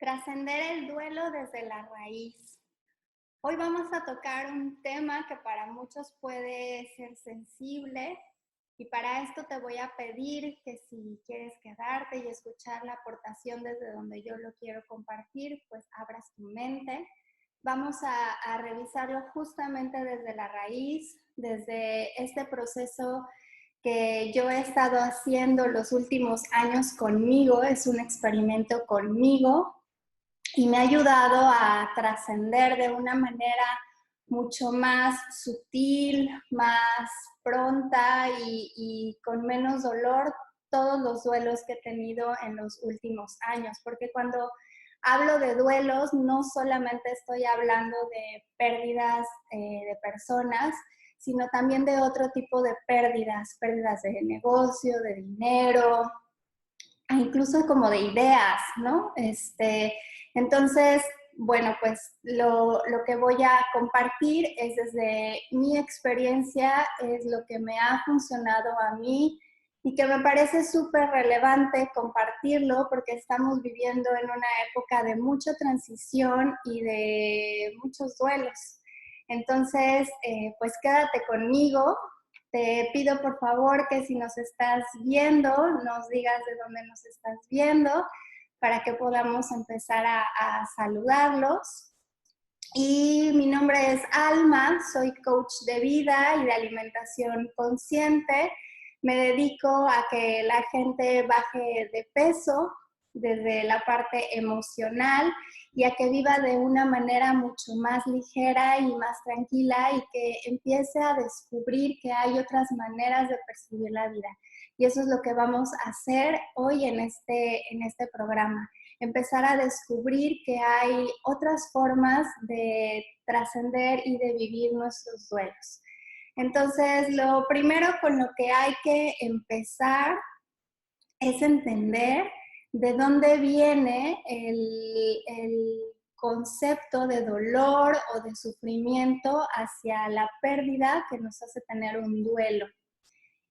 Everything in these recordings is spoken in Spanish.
Trascender el duelo desde la raíz. Hoy vamos a tocar un tema que para muchos puede ser sensible y para esto te voy a pedir que si quieres quedarte y escuchar la aportación desde donde yo lo quiero compartir, pues abras tu mente. Vamos a revisarlo justamente desde la raíz, desde este proceso que yo he estado haciendo los últimos años conmigo, es un experimento conmigo y me ha ayudado a trascender de una manera mucho más sutil, más pronta y con menos dolor todos los duelos que he tenido en los últimos años, porque cuando hablo de duelos no solamente estoy hablando de pérdidas de personas, sino también de otro tipo de pérdidas, pérdidas de negocio, de dinero, incluso como de ideas, ¿no? Entonces, bueno, pues lo que voy a compartir es desde mi experiencia, es lo que me ha funcionado a mí y que me parece súper relevante compartirlo porque estamos viviendo en una época de mucha transición y de muchos duelos. Entonces, pues quédate conmigo. Te pido por favor que si nos estás viendo, nos digas de dónde nos estás viendo para que podamos empezar a saludarlos. Y mi nombre es Alma, soy coach de vida y de alimentación consciente. Me dedico a que la gente baje de peso desde la parte emocional y a que viva de una manera mucho más ligera y más tranquila y que empiece a descubrir que hay otras maneras de percibir la vida. Y eso es lo que vamos a hacer hoy en este programa. Empezar a descubrir que hay otras formas de trascender y de vivir nuestros duelos. Entonces, lo primero con lo que hay que empezar es entender de dónde viene el concepto de dolor o de sufrimiento hacia la pérdida que nos hace tener un duelo.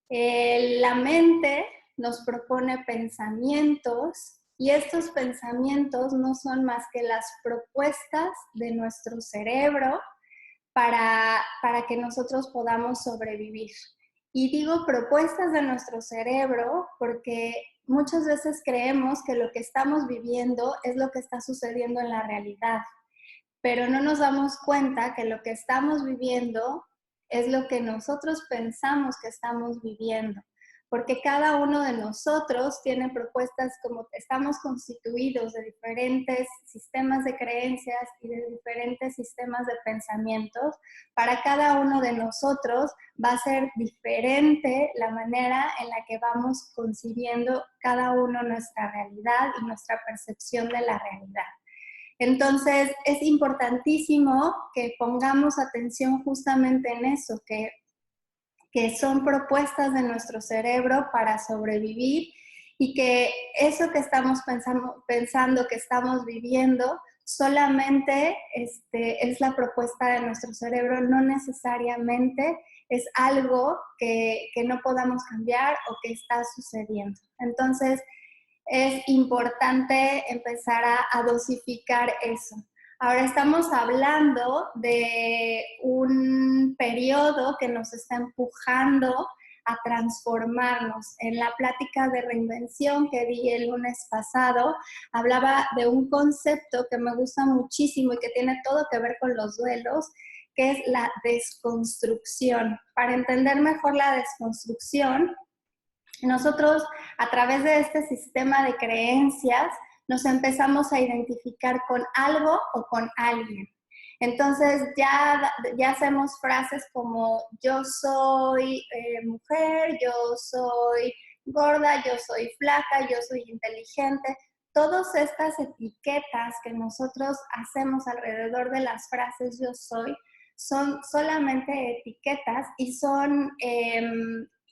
La mente nos propone pensamientos y estos pensamientos no son más que las propuestas de nuestro cerebro para que nosotros podamos sobrevivir. Y digo propuestas de nuestro cerebro porque muchas veces creemos que lo que estamos viviendo es lo que está sucediendo en la realidad, pero no nos damos cuenta que lo que estamos viviendo es lo que nosotros pensamos que estamos viviendo, porque cada uno de nosotros tiene propuestas, como estamos constituidos de diferentes sistemas de creencias y de diferentes sistemas de pensamientos. Para cada uno de nosotros va a ser diferente la manera en la que vamos concibiendo cada uno nuestra realidad y nuestra percepción de la realidad. Entonces, es importantísimo que pongamos atención justamente en eso, que son propuestas de nuestro cerebro para sobrevivir y que eso que estamos pensando que estamos viviendo solamente es la propuesta de nuestro cerebro, no necesariamente es algo que no podamos cambiar o que está sucediendo. Entonces, es importante empezar a dosificar eso. Ahora estamos hablando de un periodo que nos está empujando a transformarnos. En la plática de reinvención que di el lunes pasado, hablaba de un concepto que me gusta muchísimo y que tiene todo que ver con los duelos, que es la desconstrucción. Para entender mejor la desconstrucción, nosotros, a través de este sistema de creencias, nos empezamos a identificar con algo o con alguien. Entonces ya hacemos frases como yo soy mujer, yo soy gorda, yo soy flaca, yo soy inteligente. Todas estas etiquetas que nosotros hacemos alrededor de las frases yo soy son solamente etiquetas y son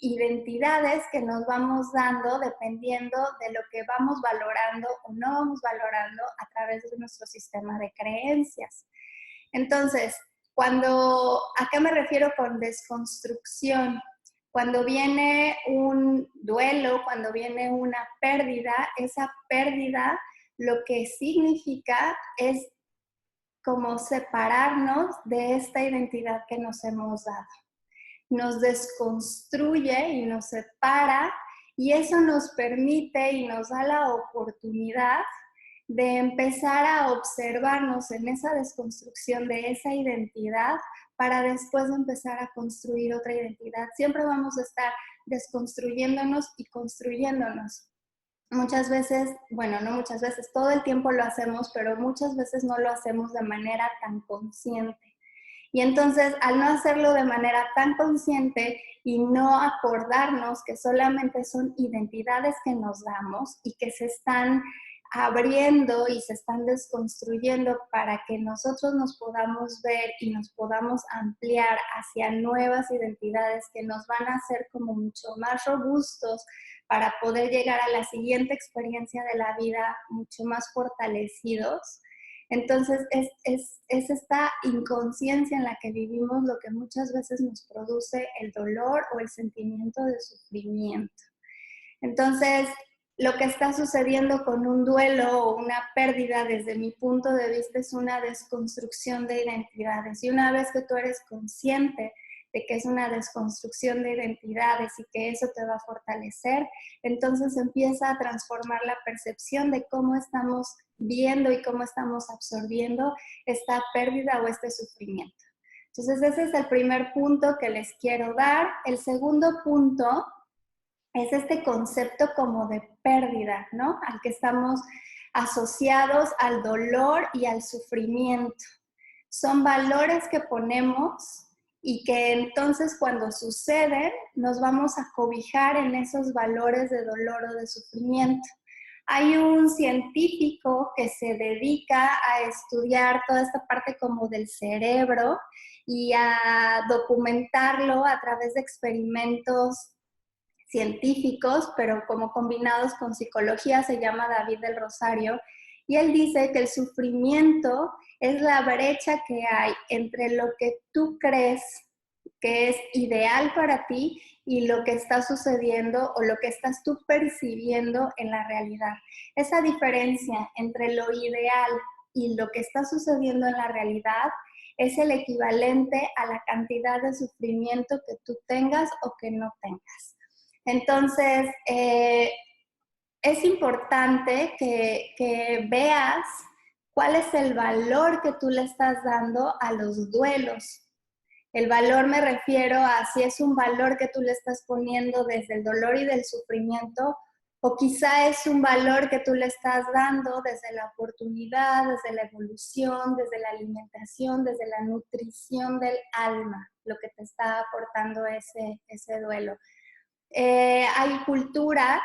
identidades que nos vamos dando dependiendo de lo que vamos valorando o no vamos valorando a través de nuestro sistema de creencias. Entonces, ¿a qué me refiero con desconstrucción? Cuando viene un duelo, cuando viene una pérdida, esa pérdida lo que significa es como separarnos de esta identidad que nos hemos dado. Nos desconstruye y nos separa, y eso nos permite y nos da la oportunidad de empezar a observarnos en esa desconstrucción de esa identidad para después empezar a construir otra identidad. Siempre vamos a estar desconstruyéndonos y construyéndonos. Muchas veces, bueno, no muchas veces, todo el tiempo lo hacemos, pero muchas veces no lo hacemos de manera tan consciente. Y entonces, al no hacerlo de manera tan consciente y no acordarnos que solamente son identidades que nos damos y que se están abriendo y se están desconstruyendo para que nosotros nos podamos ver y nos podamos ampliar hacia nuevas identidades que nos van a hacer como mucho más robustos para poder llegar a la siguiente experiencia de la vida mucho más fortalecidos. Entonces, es esta inconsciencia en la que vivimos lo que muchas veces nos produce el dolor o el sentimiento de sufrimiento. Entonces, lo que está sucediendo con un duelo o una pérdida, desde mi punto de vista, es una desconstrucción de identidades. Y una vez que tú eres consciente de que es una desconstrucción de identidades y que eso te va a fortalecer, entonces empieza a transformar la percepción de cómo estamos viendo y cómo estamos absorbiendo esta pérdida o este sufrimiento. Entonces, ese es el primer punto que les quiero dar. El segundo punto es este concepto como de pérdida, ¿no? Al que estamos asociados al dolor y al sufrimiento. Son valores que ponemos y que entonces cuando suceden nos vamos a cobijar en esos valores de dolor o de sufrimiento. Hay un científico que se dedica a estudiar toda esta parte como del cerebro y a documentarlo a través de experimentos científicos, pero como combinados con psicología. Se llama David del Rosario, y él dice que el sufrimiento es la brecha que hay entre lo que tú crees que es ideal para ti y lo que está sucediendo o lo que estás tú percibiendo en la realidad. Esa diferencia entre lo ideal y lo que está sucediendo en la realidad es el equivalente a la cantidad de sufrimiento que tú tengas o que no tengas. Entonces, es importante que veas cuál es el valor que tú le estás dando a los duelos. El valor me refiero a si es un valor que tú le estás poniendo desde el dolor y del sufrimiento, o quizá es un valor que tú le estás dando desde la oportunidad, desde la evolución, desde la alimentación, desde la nutrición del alma, lo que te está aportando ese duelo. Hay culturas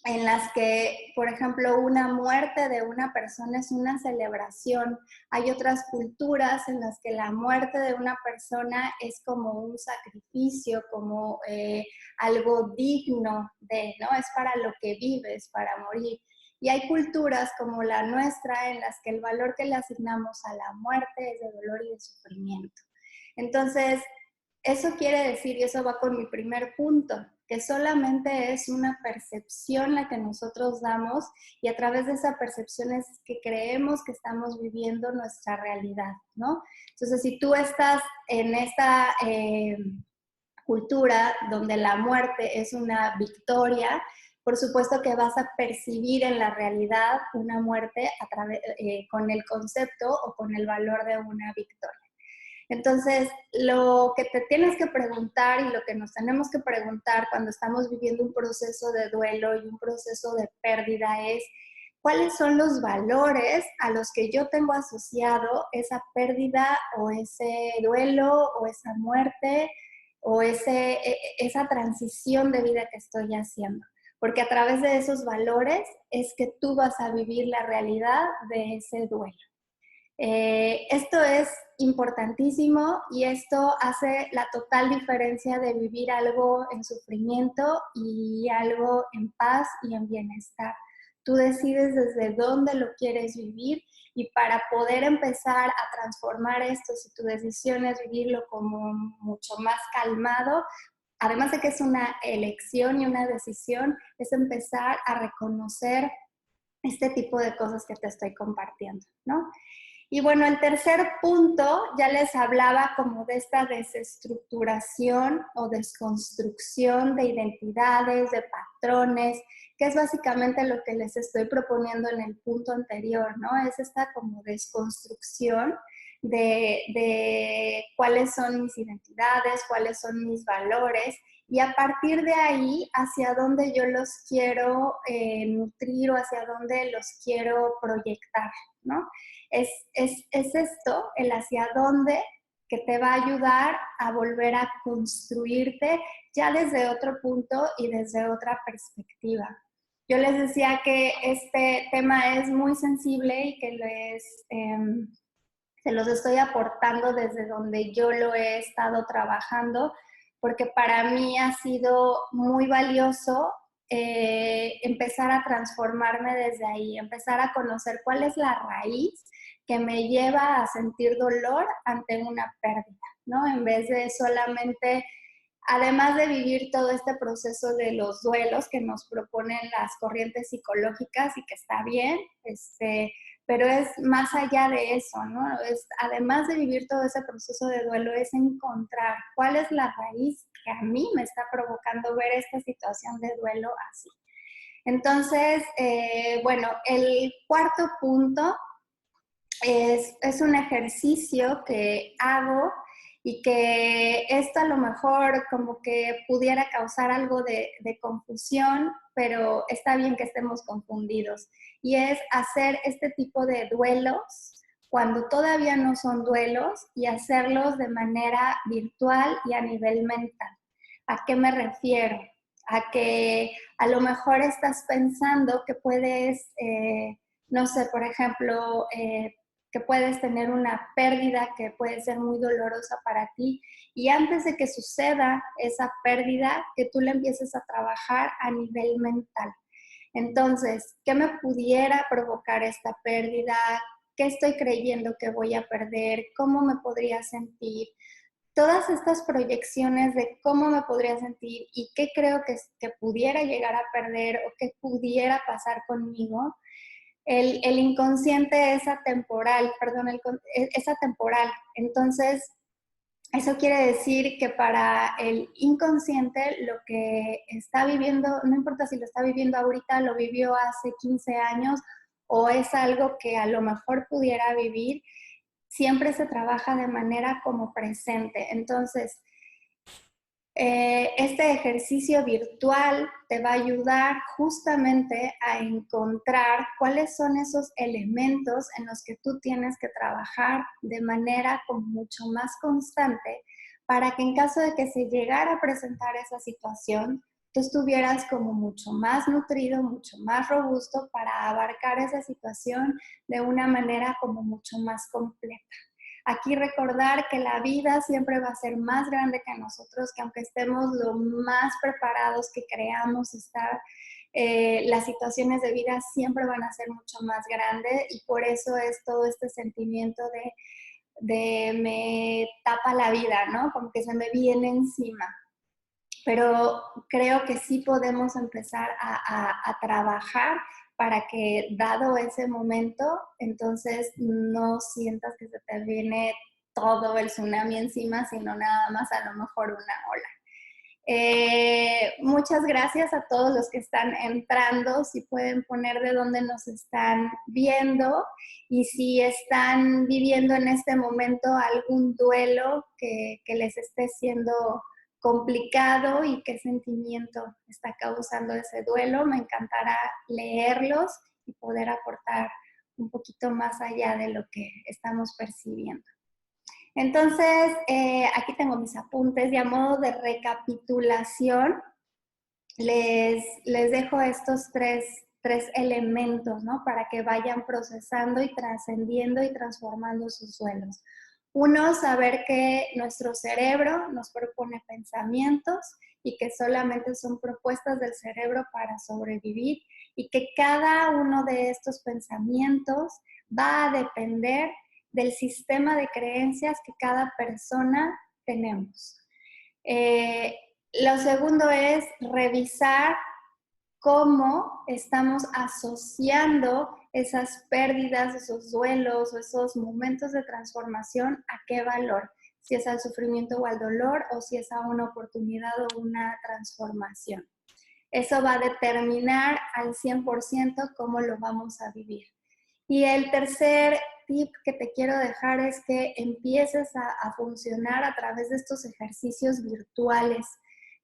en las que, por ejemplo, una muerte de una persona es una celebración. Hay otras culturas en las que la muerte de una persona es como un sacrificio, como algo digno de, ¿no? Es para lo que vives, para morir. Y hay culturas como la nuestra en las que el valor que le asignamos a la muerte es de dolor y de sufrimiento. Entonces, eso quiere decir, y eso va con mi primer punto, que solamente es una percepción la que nosotros damos, y a través de esa percepción es que creemos que estamos viviendo nuestra realidad, ¿no? Entonces, si tú estás en esta cultura donde la muerte es una victoria, por supuesto que vas a percibir en la realidad una muerte con el concepto o con el valor de una victoria. Entonces, lo que te tienes que preguntar y lo que nos tenemos que preguntar cuando estamos viviendo un proceso de duelo y un proceso de pérdida es, ¿cuáles son los valores a los que yo tengo asociado esa pérdida o ese duelo o esa muerte o esa transición de vida que estoy haciendo? Porque a través de esos valores es que tú vas a vivir la realidad de ese duelo. Esto es importantísimo y esto hace la total diferencia de vivir algo en sufrimiento y algo en paz y en bienestar. Tú decides desde dónde lo quieres vivir, y para poder empezar a transformar esto, si tu decisión es vivirlo como mucho más calmado, además de que es una elección y una decisión, es empezar a reconocer este tipo de cosas que te estoy compartiendo, ¿no? Y bueno, el tercer punto, ya les hablaba como de esta desestructuración o desconstrucción de identidades, de patrones, que es básicamente lo que les estoy proponiendo en el punto anterior, ¿no? Es esta como desconstrucción de cuáles son mis identidades, cuáles son mis valores, y a partir de ahí, hacia dónde yo los quiero nutrir o hacia dónde los quiero proyectar, ¿no? Es esto, el hacia dónde, que te va a ayudar a volver a construirte ya desde otro punto y desde otra perspectiva. Yo les decía que este tema es muy sensible y que se los estoy aportando desde donde yo lo he estado trabajando, porque para mí ha sido muy valioso empezar a transformarme desde ahí, empezar a conocer cuál es la raíz que me lleva a sentir dolor ante una pérdida, ¿no? En vez de solamente, además de vivir todo este proceso de los duelos que nos proponen las corrientes psicológicas y que está bien, pero es más allá de eso, ¿no? Además de vivir todo ese proceso de duelo, es encontrar cuál es la raíz que a mí me está provocando ver esta situación de duelo así. Entonces, bueno, el cuarto punto es un ejercicio que hago y que esto a lo mejor como que pudiera causar algo de confusión, pero está bien que estemos confundidos. Y es hacer este tipo de duelos cuando todavía no son duelos y hacerlos de manera virtual y a nivel mental. ¿A qué me refiero? A que a lo mejor estás pensando que puedes, no sé, por ejemplo, que puedes tener una pérdida que puede ser muy dolorosa para ti, y antes de que suceda esa pérdida, que tú la empieces a trabajar a nivel mental. Entonces, ¿qué me pudiera provocar esta pérdida? ¿Qué estoy creyendo que voy a perder? ¿Cómo me podría sentir? Todas estas proyecciones de cómo me podría sentir y qué creo que pudiera llegar a perder o qué pudiera pasar conmigo. El inconsciente es atemporal, perdón, es atemporal. Entonces, eso quiere decir que para el inconsciente lo que está viviendo, no importa si lo está viviendo ahorita, lo vivió hace 15 años o es algo que a lo mejor pudiera vivir, siempre se trabaja de manera como presente. Entonces, este ejercicio virtual te va a ayudar justamente a encontrar cuáles son esos elementos en los que tú tienes que trabajar de manera como mucho más constante para que en caso de que se llegara a presentar esa situación, tú estuvieras como mucho más nutrido, mucho más robusto para abarcar esa situación de una manera como mucho más completa. Aquí recordar que la vida siempre va a ser más grande que nosotros, que aunque estemos lo más preparados que creamos estar, las situaciones de vida siempre van a ser mucho más grandes, y por eso es todo este sentimiento de me tapa la vida, ¿no? Como que se me viene encima. Pero creo que sí podemos empezar a trabajar para que, dado ese momento, entonces no sientas que se te viene todo el tsunami encima, sino nada más a lo mejor una ola. Muchas gracias a todos los que están entrando, si pueden poner de dónde nos están viendo y si están viviendo en este momento algún duelo que les esté siendo complicado y qué sentimiento está causando ese duelo. Me encantará leerlos y poder aportar un poquito más allá de lo que estamos percibiendo. Entonces, aquí tengo mis apuntes y a modo de recapitulación, les dejo estos tres elementos, ¿no? Para que vayan procesando y trascendiendo y transformando sus duelos. Uno, saber que nuestro cerebro nos propone pensamientos y que solamente son propuestas del cerebro para sobrevivir, y que cada uno de estos pensamientos va a depender del sistema de creencias que cada persona tenemos. Lo segundo es revisar cómo estamos asociando esas pérdidas, esos duelos o esos momentos de transformación a qué valor, si es al sufrimiento o al dolor o si es a una oportunidad o una transformación. Eso va a determinar al 100% cómo lo vamos a vivir. Y el tercer tip que te quiero dejar es que empieces a funcionar a través de estos ejercicios virtuales,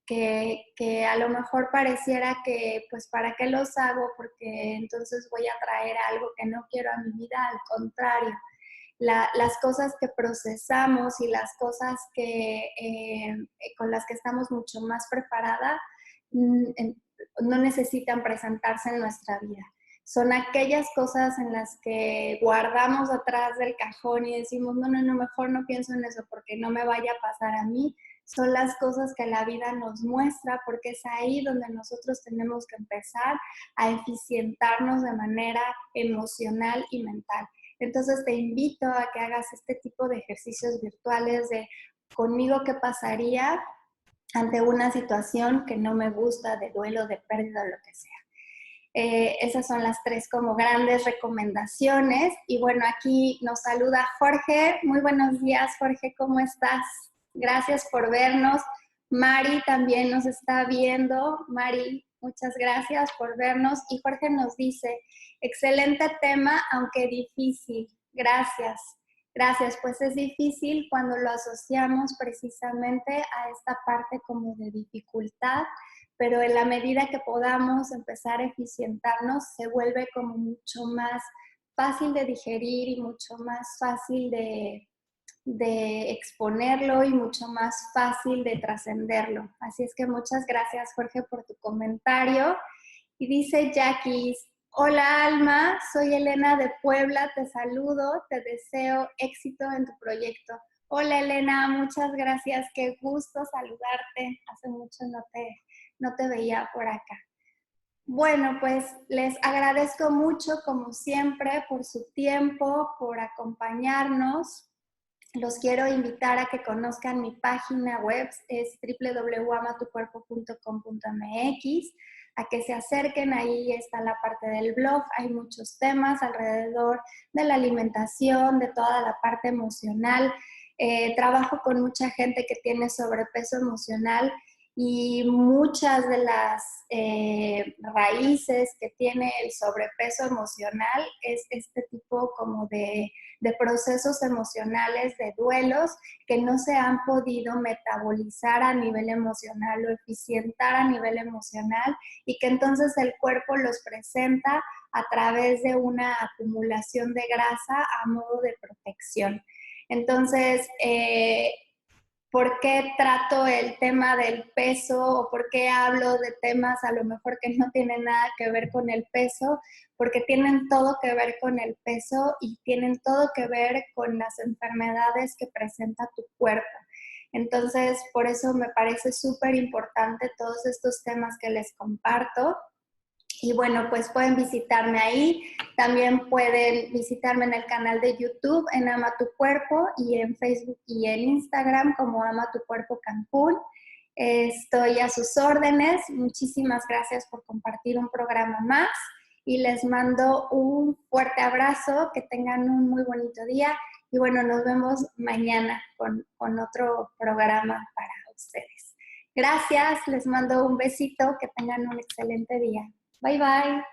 que a lo mejor pareciera que, pues, ¿para qué los hago? Porque entonces voy a traer algo que no quiero a mi vida. Al contrario, las cosas que procesamos y las cosas con las que estamos mucho más preparadas no necesitan presentarse en nuestra vida. Son aquellas cosas en las que guardamos atrás del cajón y decimos, no, mejor no pienso en eso porque no me vaya a pasar a mí. Son las cosas que la vida nos muestra, porque es ahí donde nosotros tenemos que empezar a eficientarnos de manera emocional y mental. Entonces te invito a que hagas este tipo de ejercicios virtuales de conmigo qué pasaría ante una situación que no me gusta, de duelo, de pérdida, lo que sea. Esas son las tres como grandes recomendaciones. Y bueno, aquí nos saluda Jorge. Muy buenos días, Jorge, ¿cómo estás? Gracias por vernos. Mari también nos está viendo. Mari, muchas gracias por vernos. Y Jorge nos dice, excelente tema, aunque difícil. Gracias. Gracias, pues es difícil cuando lo asociamos precisamente a esta parte como de dificultad, pero en la medida que podamos empezar a eficientarnos, se vuelve como mucho más fácil de digerir y mucho más fácil de exponerlo y mucho más fácil de trascenderlo. Así es que muchas gracias, Jorge, por tu comentario. Y dice Jackie, hola Alma, soy Elena de Puebla, te saludo, te deseo éxito en tu proyecto. Hola Elena, muchas gracias, qué gusto saludarte, hace mucho no te veía por acá. Bueno, pues les agradezco mucho, como siempre, por su tiempo, por acompañarnos. Los quiero invitar a que conozcan mi página web, es www.amatucuerpo.com.mx, a que se acerquen, ahí está la parte del blog, hay muchos temas alrededor de la alimentación, de toda la parte emocional. Trabajo con mucha gente que tiene sobrepeso emocional y muchas de las raíces que tiene el sobrepeso emocional es este tipo como de procesos emocionales, de duelos que no se han podido metabolizar a nivel emocional o eficientar a nivel emocional, y que entonces el cuerpo los presenta a través de una acumulación de grasa a modo de protección. Entonces, ¿por qué trato el tema del peso o por qué hablo de temas a lo mejor que no tienen nada que ver con el peso? Porque tienen todo que ver con el peso y tienen todo que ver con las enfermedades que presenta tu cuerpo. Entonces, por eso me parece súper importante todos estos temas que les comparto. Y bueno, pues pueden visitarme ahí. También pueden visitarme en el canal de YouTube en Ama Tu Cuerpo y en Facebook y en Instagram como Ama Tu Cuerpo Cancún. Estoy a sus órdenes. Muchísimas gracias por compartir un programa más y les mando un fuerte abrazo. Que tengan un muy bonito día y bueno, nos vemos mañana con otro programa para ustedes. Gracias, les mando un besito. Que tengan un excelente día. Bye, bye.